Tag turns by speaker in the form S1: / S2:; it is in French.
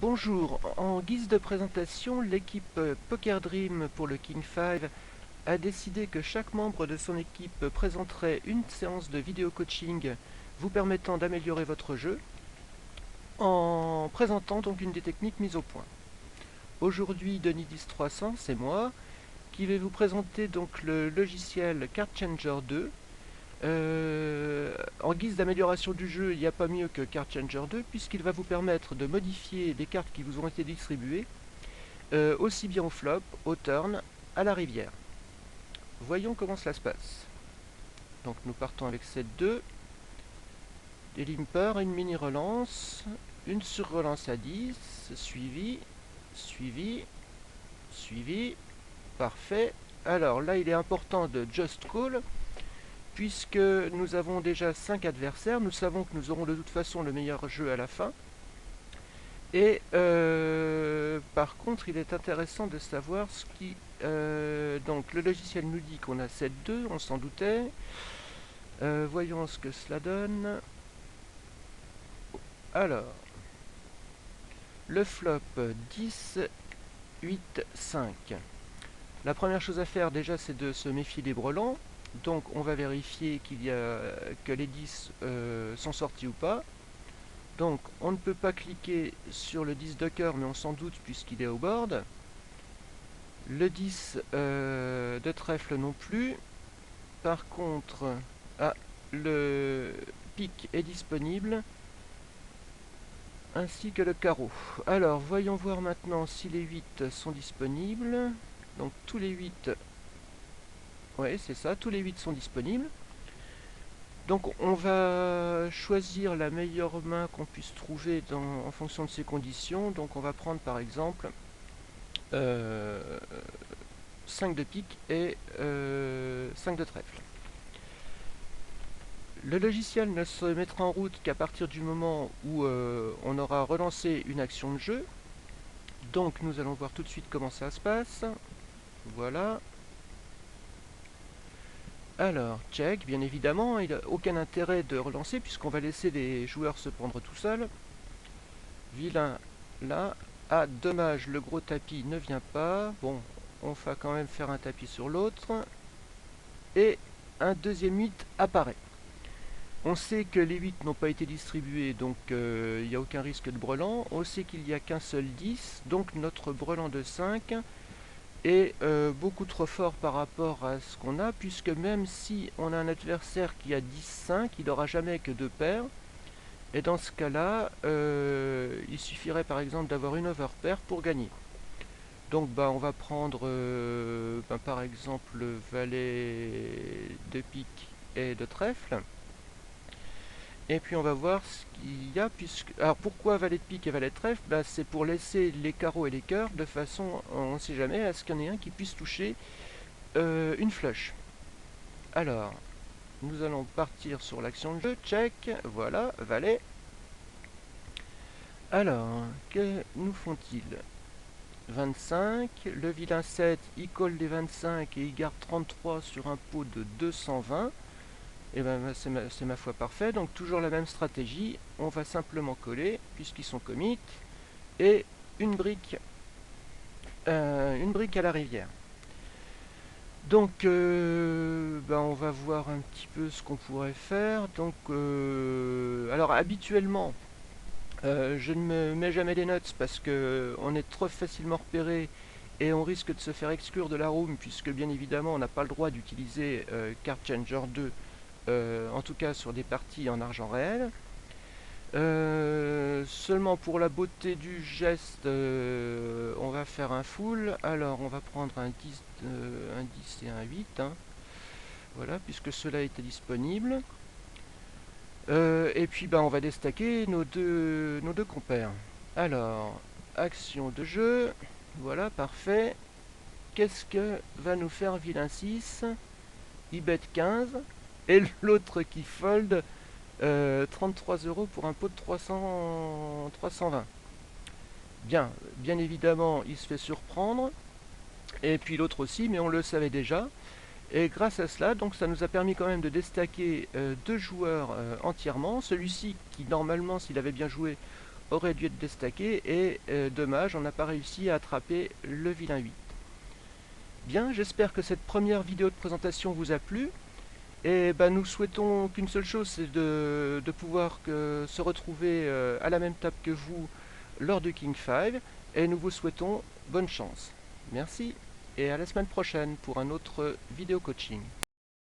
S1: Bonjour, en guise de présentation, l'équipe Poker Dream pour le King 5 a décidé que chaque membre de son équipe présenterait une séance de vidéo coaching vous permettant d'améliorer votre jeu en présentant donc une des techniques mises au point. Aujourd'hui, Denis10300, c'est moi, qui vais vous présenter donc le logiciel Card Changer 2. En guise d'amélioration du jeu, il n'y a pas mieux que Card Changer 2 puisqu'il va vous permettre de modifier les cartes qui vous ont été distribuées aussi bien au flop, au turn, à la rivière. Voyons comment cela se passe. Donc nous partons avec cette 2, des limpers, une mini relance, une sur-relance à 10, suivi, suivi, suivi, parfait. Alors là il est important de just call, puisque nous avons déjà 5 adversaires, nous savons que nous aurons de toute façon le meilleur jeu à la fin. Et par contre, il est intéressant de savoir ce qui... donc le logiciel nous dit qu'on a 7-2, on s'en doutait. Voyons ce que cela donne. Alors, le flop 10, 8, 5. La première chose à faire déjà, c'est de se méfier des brelans. Donc on va vérifier que les 10 sont sortis ou pas. Donc on ne peut pas cliquer sur le 10 de cœur, mais on s'en doute puisqu'il est au board. Le 10 de trèfle non plus. Par contre, le pic est disponible, ainsi que le carreau. Alors, voyons voir maintenant si les 8 sont disponibles. Donc tous les 8, ouais c'est ça, tous les 8 sont disponibles. Donc on va choisir la meilleure main qu'on puisse trouver en fonction de ces conditions. Donc on va prendre par exemple 5 de pique et 5 de trèfle. Le logiciel ne se mettra en route qu'à partir du moment où on aura relancé une action de jeu. Donc nous allons voir tout de suite comment ça se passe. Voilà. Alors, check, bien évidemment, il n'a aucun intérêt de relancer puisqu'on va laisser les joueurs se prendre tout seuls. Vilain, là. Ah, dommage, le gros tapis ne vient pas. Bon, on va quand même faire un tapis sur l'autre. Et un deuxième 8 apparaît. On sait que les 8 n'ont pas été distribués, donc il n'y a aucun risque de brelan. On sait qu'il n'y a qu'un seul 10, donc notre brelan de 5 est beaucoup trop fort par rapport à ce qu'on a, puisque même si on a un adversaire qui a 10-5, il n'aura jamais que 2 paires. Et dans ce cas-là, il suffirait par exemple d'avoir une overpair pour gagner. Donc on va prendre par exemple le valet de pique et de trèfle. Et puis on va voir ce qu'il y a, alors pourquoi valet de pique et valet de trèfle? C'est pour laisser les carreaux et les cœurs de façon, on ne sait jamais, à ce qu'il y en ait un qui puisse toucher une flush. Alors, nous allons partir sur l'action de jeu, check, voilà, valet. Alors, que nous font-ils? 25, le vilain 7, il colle les 25 et il garde 33 sur un pot de 220. Et c'est ma foi parfait. Donc toujours la même stratégie. On va simplement coller puisqu'ils sont commit et une brique à la rivière. Donc on va voir un petit peu ce qu'on pourrait faire. Donc alors habituellement je ne me mets jamais les notes parce que on est trop facilement repéré et on risque de se faire exclure de la room puisque bien évidemment on n'a pas le droit d'utiliser Card Changer 2 en tout cas sur des parties en argent réel. Seulement pour la beauté du geste, on va faire un full. Alors on va prendre un 10 et un 8. Hein. Voilà, puisque cela était disponible. Et puis on va déstacker nos deux compères. Alors, action de jeu. Voilà, parfait. Qu'est-ce que va nous faire vilain 6? Il bet 15. Et l'autre qui fold 33 € pour un pot de 320. Bien évidemment, il se fait surprendre. Et puis l'autre aussi, mais on le savait déjà. Et grâce à cela, donc ça nous a permis quand même de déstacker deux joueurs entièrement. Celui-ci qui normalement, s'il avait bien joué, aurait dû être déstacké et dommage, on n'a pas réussi à attraper le vilain 8. Bien, j'espère que cette première vidéo de présentation vous a plu. Et ben, nous souhaitons qu'une seule chose, c'est de pouvoir se retrouver à la même table que vous lors du King 5. Et nous vous souhaitons bonne chance. Merci et à la semaine prochaine pour un autre vidéo coaching.